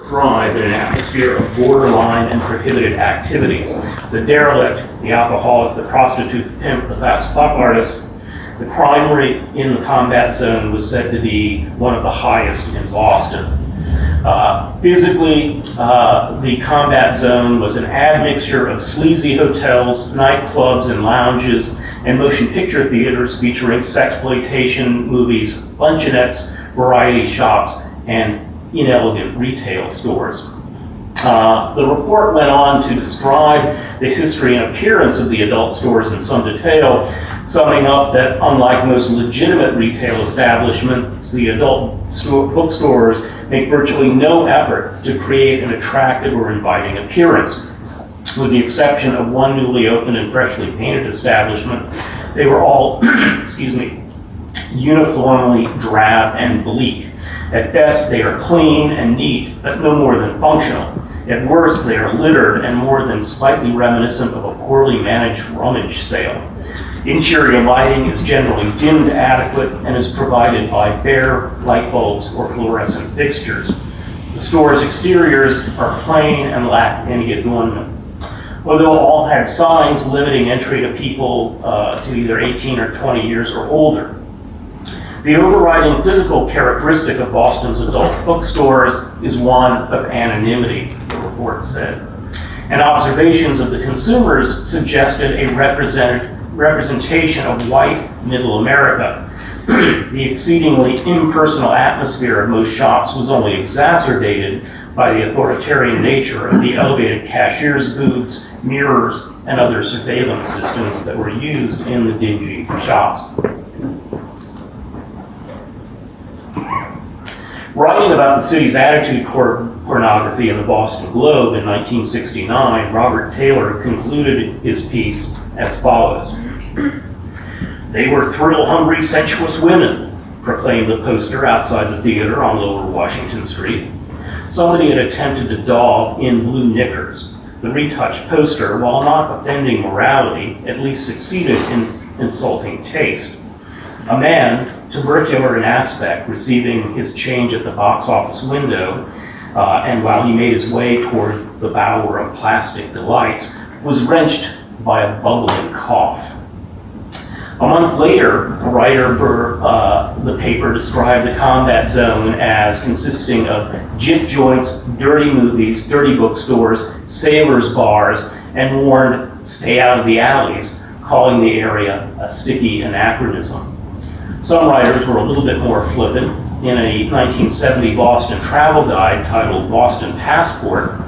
thrive in an atmosphere of borderline and prohibited activities. The derelict, the alcoholic, the prostitute, the pimp, the fast buck artist. The crime rate in the combat zone was said to be one of the highest in Boston. Physically, the combat zone was an admixture of sleazy hotels, nightclubs and lounges, and motion picture theaters featuring sexploitation movies, luncheonettes, variety shops, and inelegant retail stores. The report went on to describe the history and appearance of the adult stores in some detail, summing up that unlike most legitimate retail establishments, the adult bookstores make virtually no effort to create an attractive or inviting appearance. With the exception of one newly opened and freshly painted establishment, they were all, uniformly drab and bleak. At best, they are clean and neat, but no more than functional. At worst, they are littered and more than slightly reminiscent of a poorly managed rummage sale. Interior lighting is generally dimmed adequate and is provided by bare light bulbs or fluorescent fixtures. The store's exteriors are plain and lack any adornment. Although all had signs limiting entry to people to either 18 or 20 years or older. The overriding physical characteristic of Boston's adult bookstores is one of anonymity, the report said. And observations of the consumers suggested a representation of white middle America. The exceedingly impersonal atmosphere of most shops was only exacerbated by the authoritarian nature of the elevated cashier's booths, mirrors, and other surveillance systems that were used in the dingy shops. Writing about the city's attitude toward pornography in the Boston Globe in 1969, Robert Taylor concluded his piece as follows. "They were thrill-hungry, sensuous women," proclaimed the poster outside the theater on Lower Washington Street. Somebody had attempted to daub in blue knickers. The retouched poster, while not offending morality, at least succeeded in insulting taste. A man, tubercular in aspect, receiving his change at the box office window, and while he made his way toward the bower of plastic delights, was wrenched by a bubbling cough. A month later, a writer for the paper described the combat zone as consisting of jip joints, dirty movies, dirty bookstores, sailors' bars, and warned, "Stay out of the alleys," calling the area a sticky anachronism. Some writers were a little bit more flippant. In a 1970 Boston travel guide titled Boston Passport,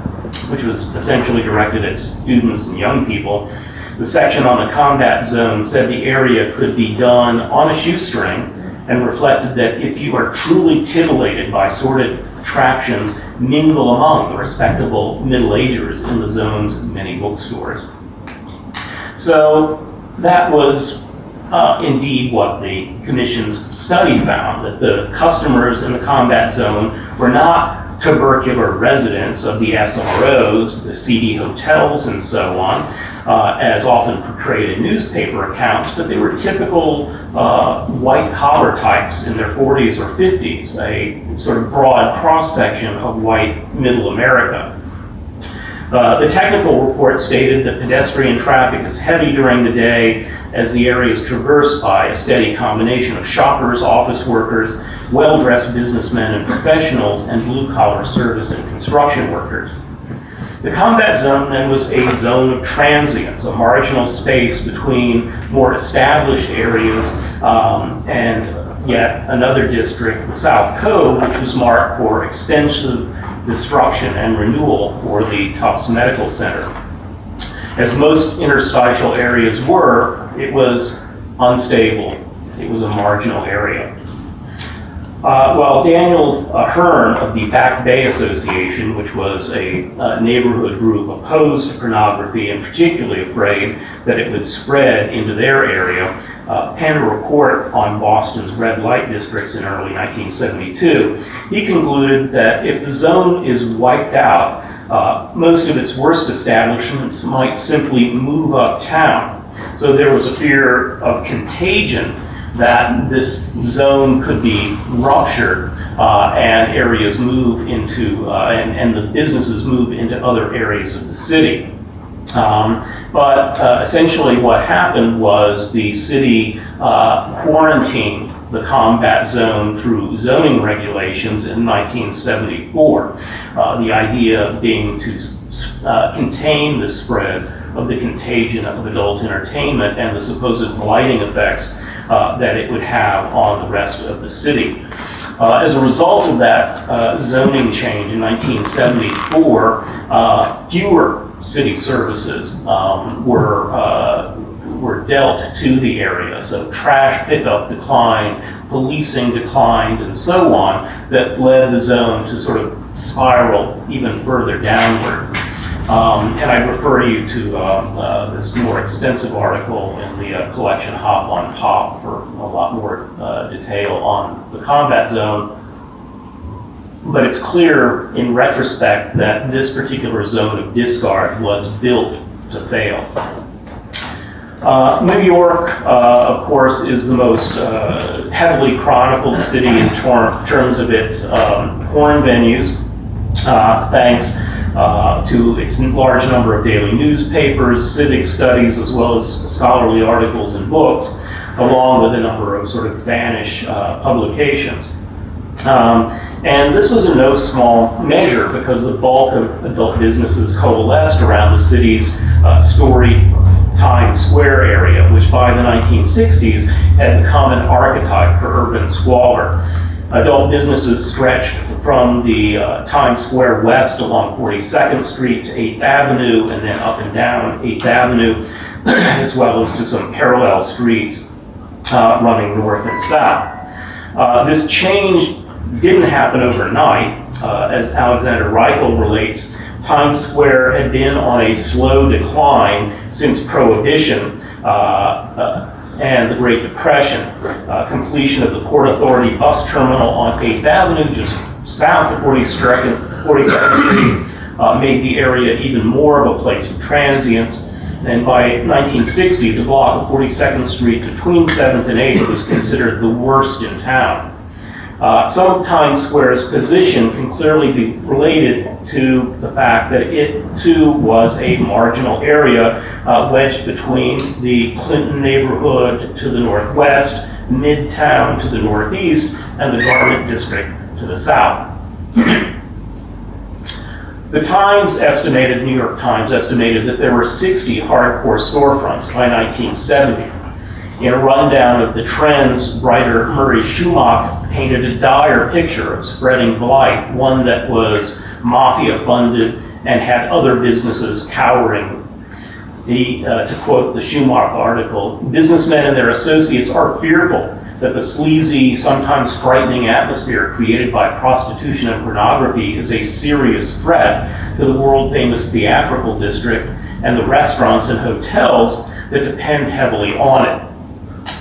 which was essentially directed at students and young people, the section on the combat zone said the area could be done on a shoestring and reflected that if you are truly titillated by sordid attractions, mingle among the respectable middle-agers in the zone's many bookstores. So that was indeed what the Commission's study found, that the customers in the combat zone were not tubercular residents of the SROs, the seedy hotels, and so on, as often portrayed in newspaper accounts, but they were typical white-collar types in their 40s or 50s, a sort of broad cross-section of white middle America. The technical report stated that pedestrian traffic is heavy during the day as the area is traversed by a steady combination of shoppers, office workers, well-dressed businessmen and professionals, and blue-collar service and construction workers. The combat zone then was a zone of transience, a marginal space between more established areas and yet another district, the South Cove, which was marked for extensive destruction and renewal for the Tufts Medical Center. As most interstitial areas were, it was unstable. It was a marginal area. While Daniel Hearn of the Back Bay Association, which was a neighborhood group opposed to pornography and particularly afraid that it would spread into their area, penned a report on Boston's red light districts in early 1972, he concluded that if the zone is wiped out, most of its worst establishments might simply move uptown. So there was a fear of contagion that this zone could be ruptured and areas move into, and the businesses move into other areas of the city. But essentially what happened was the city quarantined the combat zone through zoning regulations in 1974. The idea being to contain the spread of the contagion of adult entertainment and the supposed blighting effects that it would have on the rest of the city. As a result of that zoning change in 1974, fewer city services were dealt to the area. So trash pickup declined, policing declined, and so on, that led the zone to sort of spiral even further downward. And I refer you to this more extensive article in the collection Hop on Pop for a lot more detail on the combat zone. But it's clear in retrospect that this particular zone of discard was built to fail. New York, of course, is the most heavily chronicled city in terms of its porn venues, thanks to its large number of daily newspapers, civic studies, as well as scholarly articles and books, along with a number of sort of fanish publications. And this was in no small measure because the bulk of adult businesses coalesced around the city's storied Times Square area, which by the 1960s had become an archetype for urban squalor. Adult businesses stretched from the Times Square west along 42nd Street to 8th Avenue and then up and down 8th Avenue, as well as to some parallel streets running north and south. This change didn't happen overnight. As Alexander Reichel relates, Times Square had been on a slow decline since Prohibition and the Great Depression. Completion of the Port Authority bus terminal on 8th Avenue, just south of 42nd Street, made the area even more of a place of transience. And by 1960, the block of 42nd Street between 7th and 8th was considered the worst in town. Some of Times Square's position can clearly be related to the fact that it too was a marginal area wedged between the Clinton neighborhood to the northwest, Midtown to the northeast, and the Garment District to the south. The Times estimated, New York Times estimated that there were 60 hardcore storefronts by 1970. In a rundown of the trends, writer Murray Schumacher painted a dire picture of spreading blight, one that was mafia-funded and had other businesses cowering. To quote the Schumacher article, businessmen and their associates are fearful that the sleazy, sometimes frightening atmosphere created by prostitution and pornography is a serious threat to the world-famous Theatrical district and the restaurants and hotels that depend heavily on it.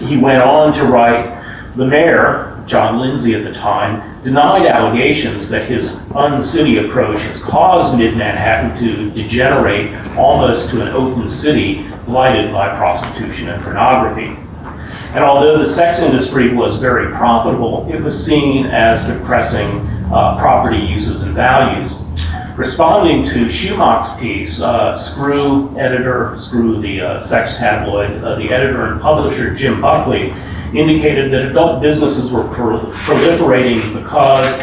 He went on to write, the mayor, John Lindsay at the time, denied allegations that his un-city approach has caused mid-Manhattan to degenerate almost to an open city blighted by prostitution and pornography. And although the sex industry was very profitable, it was seen as depressing property uses and values. Responding to Schumacher's piece, Screw, the sex tabloid, the editor and publisher Jim Buckley indicated that adult businesses were proliferating because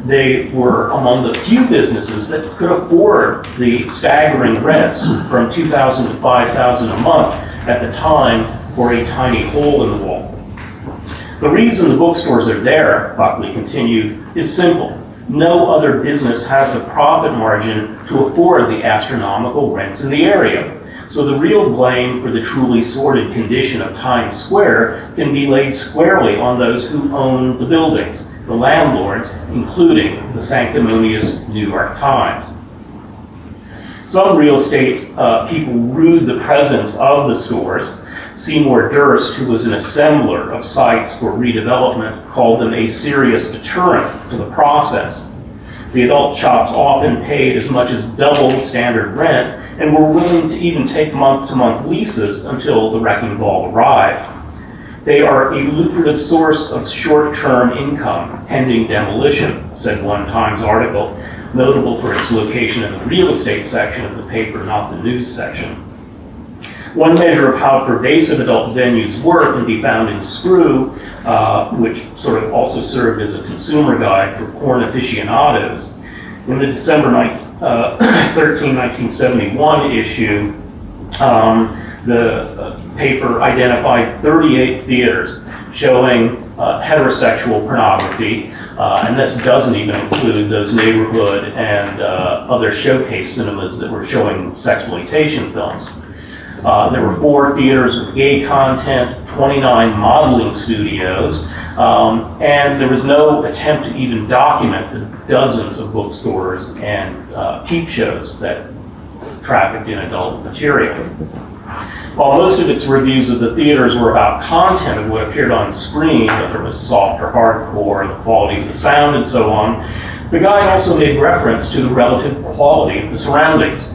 they were among the few businesses that could afford the staggering rents from $2,000 to $5,000 a month at the time for a tiny hole in the wall. The reason the bookstores are there, Buckley continued, is simple. No other business has the profit margin to afford the astronomical rents in the area. So the real blame for the truly sordid condition of Times Square can be laid squarely on those who own the buildings, the landlords, including the sanctimonious New York Times. Some real estate people rued the presence of the stores. Seymour Durst, who was an assembler of sites for redevelopment, called them a serious deterrent to the process. The adult shops often paid as much as double standard rent and were willing to even take month-to-month leases until the wrecking ball arrived. They are a lucrative source of short-term income pending demolition, said one Times article, notable for its location in the real estate section of the paper, not the news section. One measure of how pervasive adult venues were can be found in Screw, which sort of also served as a consumer guide for porn aficionados. In the December 13, 1971 issue, the paper identified 38 theaters showing heterosexual pornography, and this doesn't even include those neighborhood and other showcase cinemas that were showing sexploitation films. There were 4 theaters with gay content, 29 modeling studios, and there was no attempt to even document the dozens of bookstores and peep shows that trafficked in adult material. While most of its reviews of the theaters were about content of what appeared on screen, whether it was soft or hardcore, the quality of the sound and so on, the guide also made reference to the relative quality of the surroundings.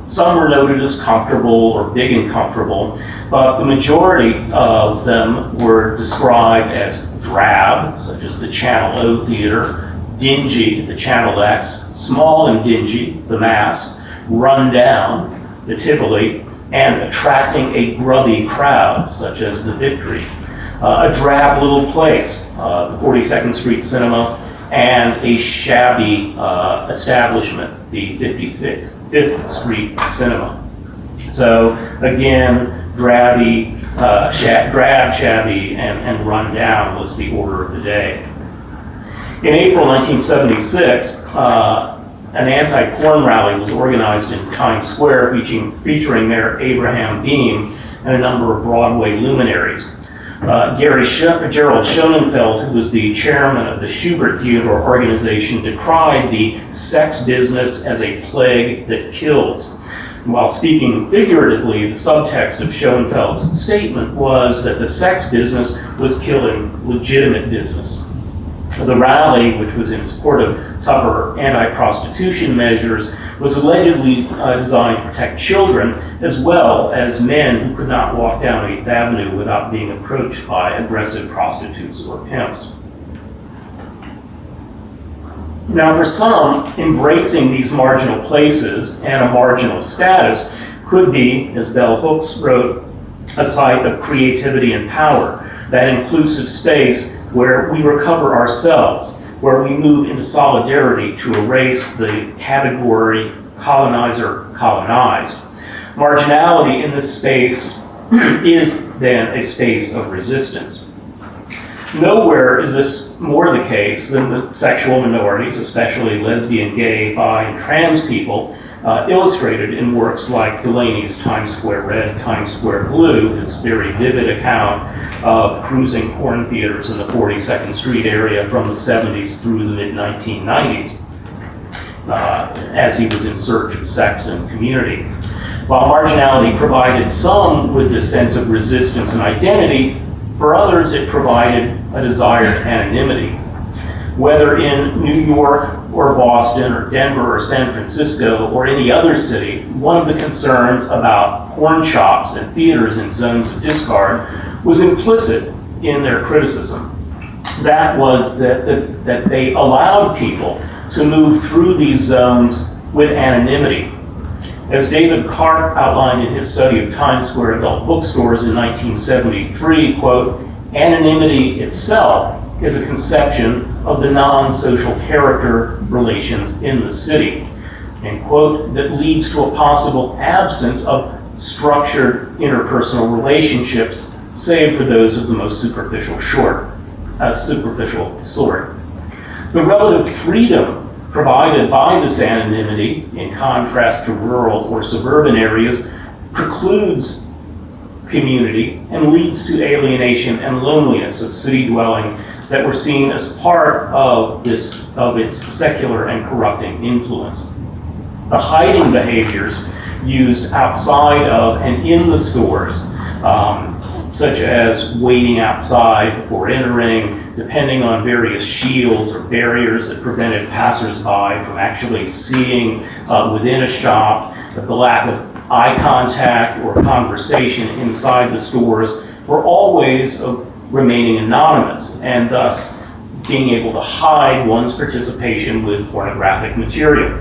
Some were noted as comfortable or big and comfortable, but the majority of them were described as drab, such as the Channel O Theater, dingy, the Channel X, small and dingy, the Mask, run down, the Tivoli, and attracting a grubby crowd, such as the Victory. A drab little place, the 42nd Street Cinema, and a shabby establishment, the 55th Street Cinema. So again, drab, shabby, and run down was the order of the day. In April 1976, an anti-porn rally was organized in Times Square featuring Mayor Abraham Beame and a number of Broadway luminaries. Gerald Schoenfeld, who was the chairman of the Schubert Theater organization, decried the sex business as a plague that kills. And while speaking figuratively, the subtext of Schoenfeld's statement was that the sex business was killing legitimate business. The rally, which was in support of tougher anti-prostitution measures, was allegedly designed to protect children as well as men who could not walk down 8th Avenue without being approached by aggressive prostitutes or pimps. Now, for some, embracing these marginal places and a marginal status could be, as Bell Hooks wrote, a site of creativity and power, that inclusive space where we recover ourselves, where we move into solidarity to erase the category colonizer-colonized. Marginality in this space is then a space of resistance. Nowhere is this more the case than with sexual minorities, especially lesbian, gay, bi, and trans people, illustrated in works like Delaney's Times Square Red, Times Square Blue, his very vivid account of cruising porn theaters in the 42nd Street area from the 70s through the mid-1990s, as he was in search of sex and community. While marginality provided some with this sense of resistance and identity, for others it provided a desired anonymity. Whether in New York or Boston or Denver or San Francisco or any other city, one of the concerns about porn shops and theaters in zones of discard was implicit in their criticism. That was that they allowed people to move through these zones with anonymity. As David Karp outlined in his study of Times Square adult bookstores in 1973, quote, anonymity itself is a conception of the non-social character relations in the city, end quote, that leads to a possible absence of structured interpersonal relationships, save for those of the most superficial sort. The relative freedom provided by this anonymity, in contrast to rural or suburban areas, precludes community and leads to alienation and loneliness of city dwelling that were seen as part of its secular and corrupting influence. The hiding behaviors used outside of and in the stores, such as waiting outside before entering, depending on various shields or barriers that prevented passersby from actually seeing within a shop, the lack of eye contact or conversation inside the stores were all ways of remaining anonymous and thus being able to hide one's participation with pornographic material.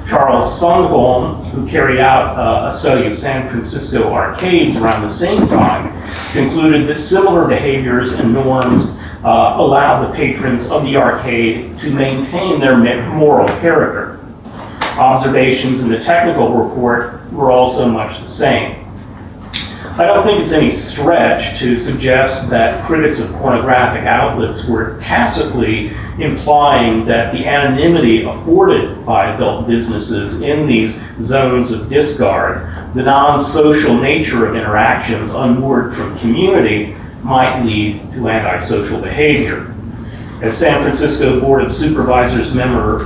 Charles Sundholm, who carried out a study of San Francisco arcades around the same time, concluded that similar behaviors and norms allowed the patrons of the arcade to maintain their moral character. Observations in the technical report were also much the same. I don't think it's any stretch to suggest that critics of pornographic outlets were tacitly implying that the anonymity afforded by adult businesses in these zones of discard, the non-social nature of interactions unmoored from community, might lead to antisocial behavior. As San Francisco Board of Supervisors member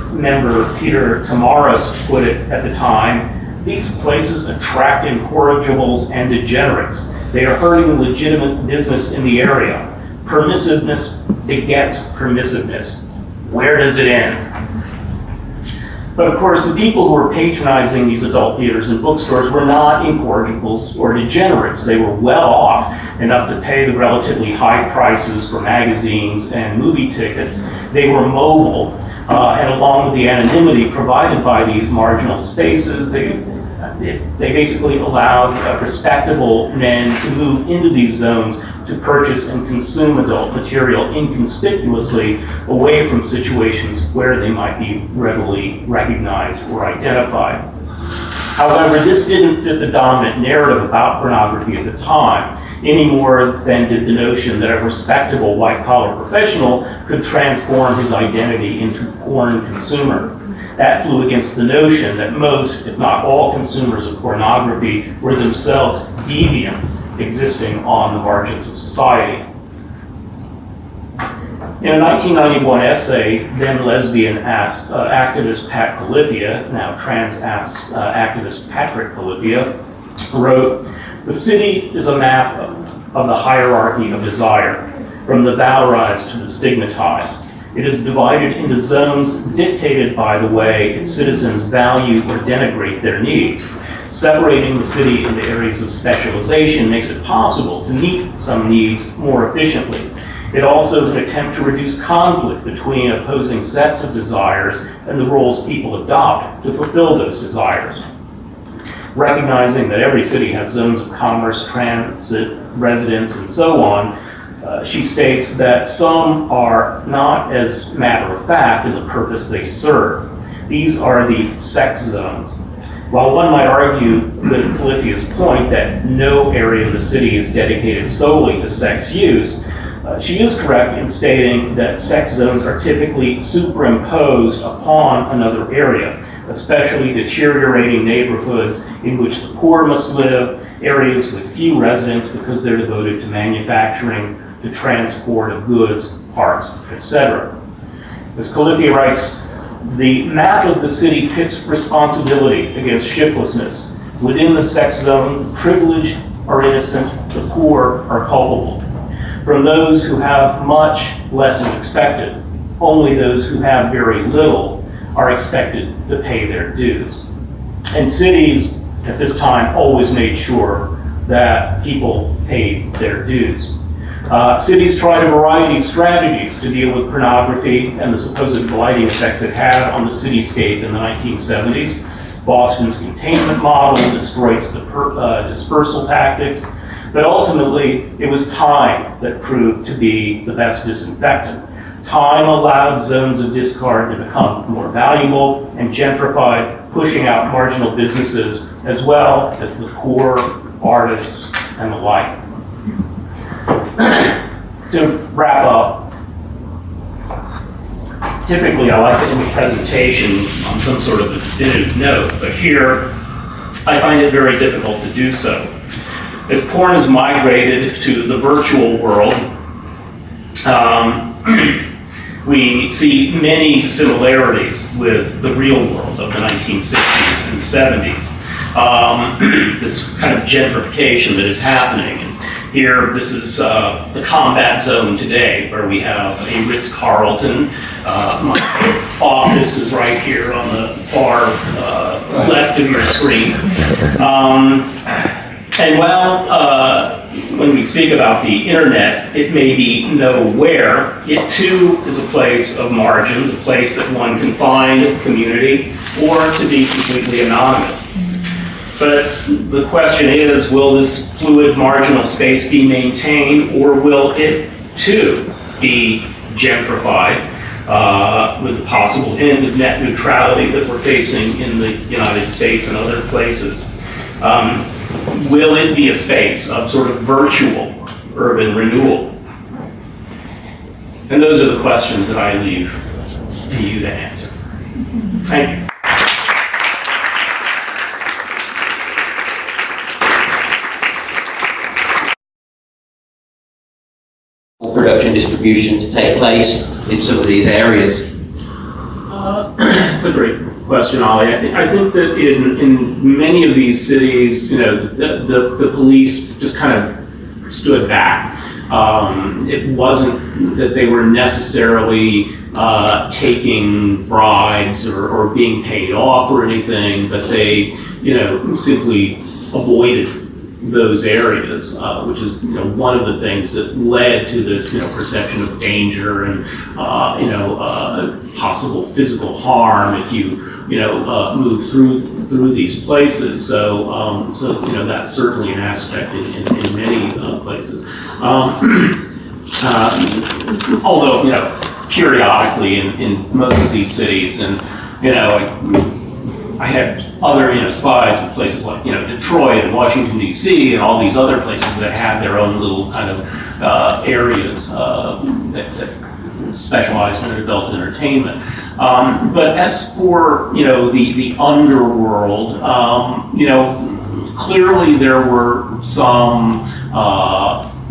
Peter Tamaris put it at the time, these places attract incorrigibles and degenerates. They are hurting legitimate business in the area. Permissiveness begets permissiveness. Where does it end? But of course, the people who were patronizing these adult theaters and bookstores were not incorrigibles or degenerates. They were well off enough to pay the relatively high prices for magazines and movie tickets. They were mobile, and along with the anonymity provided by these marginal spaces, they basically allowed respectable men to move into these zones to purchase and consume adult material inconspicuously away from situations where they might be readily recognized or identified. However, this didn't fit the dominant narrative about pornography at the time, any more than did the notion that a respectable white-collar professional could transform his identity into porn consumer. That flew against the notion that most, if not all, consumers of pornography were themselves deviant, existing on the margins of society. In a 1991 essay, then lesbian activist Pat Califia, now trans activist Patrick Califia, wrote, "The city is a map of the hierarchy of desire, from the valorized to the stigmatized. It is divided into zones dictated by the way its citizens value or denigrate their needs. Separating the city into areas of specialization makes it possible to meet some needs more efficiently. It also is an attempt to reduce conflict between opposing sets of desires and the roles people adopt to fulfill those desires. Recognizing that every city has zones of commerce, transit, residence, and so on, she states that some are not as matter of fact in the purpose they serve. These are the sex zones. While one might argue with Califia's point that no area of the city is dedicated solely to sex use, she is correct in stating that sex zones are typically superimposed upon another area, especially deteriorating neighborhoods in which the poor must live, areas with few residents because they're devoted to manufacturing, to transport of goods, parts, etc." As Califia writes, "The map of the city pits responsibility against shiftlessness. Within the sex zone, the privileged are innocent, the poor are culpable. From those who have much, less is expected. Only those who have very little are expected to pay their dues." And cities at this time always made sure that people paid their dues. Cities tried a variety of strategies to deal with pornography and the supposed blighting effects it had on the cityscape in the 1970s. Boston's containment model destroyed dispersal tactics, but ultimately it was time that proved to be the best disinfectant. Time allowed zones of discard to become more valuable and gentrified, pushing out marginal businesses as well as the poor, artists, and the like. To wrap up, typically I like to end a presentation on some sort of a definitive note, but here I find it very difficult to do so. As porn has migrated to the virtual world, we see many similarities with the real world of the 1960s and 70s. This kind of gentrification that is happening. And here, this is the combat zone today, where we have a Ritz-Carlton. My office is right here on the far left of your screen. And while when we speak about the internet, it may be nowhere, it too is a place of margins, a place that one can find community or to be completely anonymous. But the question is, will this fluid marginal space be maintained, or will it too be gentrified with the possible end of net neutrality that we're facing in the United States and other places? Will it be a space of sort of virtual urban renewal? And those are the questions that I leave to you to answer. Thank you. Production distribution to take place in some of these areas? That's a great question, Ollie. I think that in many of these cities, you know, the police just kind of stood back. It wasn't that they were necessarily taking bribes or being paid off or anything, but they, you know, simply avoided those areas, which is, you know, one of the things that led to this, you know, perception of danger and, you know, possible physical harm if you, you know, move through these places. So, so you know, that's certainly an aspect in many places. Although, you know, periodically in most of these cities, and, you know, I had other, you know, slides of places like, you know, Detroit and Washington, D.C. and all these other places that had their own little kind of areas that specialized in adult entertainment. But as for, you know, the underworld, you know, clearly there were some,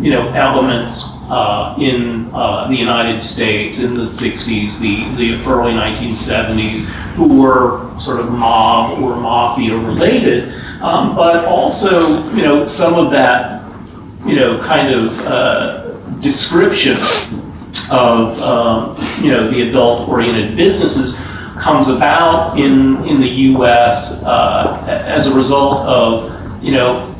you know, elements in the United States in the 60s, the early 1970s, who were sort of mob or mafia related, but also, you know, some of that, you know, kind of description of, you know, the adult-oriented businesses comes about in the U.S. As a result of, you know,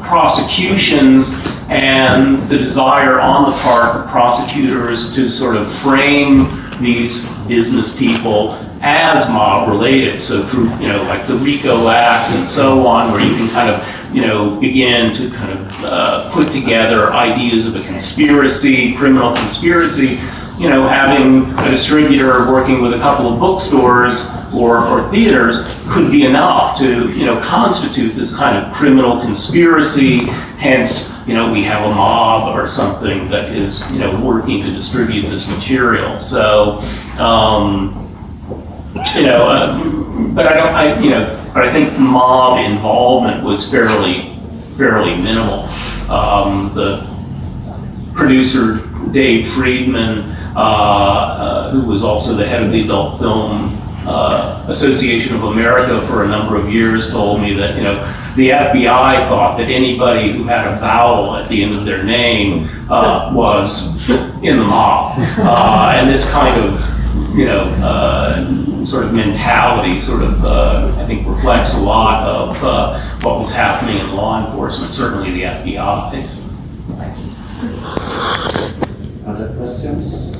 prosecutions and the desire on the part of prosecutors to sort of frame these business people as mob related. So through, you know, like the RICO Act and so on, where you can kind of, you know, begin to kind of put together ideas of a conspiracy, criminal conspiracy, you know, having a distributor working with a couple of bookstores or theaters could be enough to, you know, constitute this kind of criminal conspiracy. Hence, you know, we have a mob or something that is, you know, working to distribute this material. So, you know, but I think mob involvement was fairly minimal. The producer Dave Friedman, who was also the head of the Adult Film Association of America for a number of years, told me that, you know, the FBI thought that anybody who had a vowel at the end of their name was in the mob. And this kind of, you know, sort of mentality sort of, I think, reflects a lot of what was happening in law enforcement, certainly the FBI. Other questions?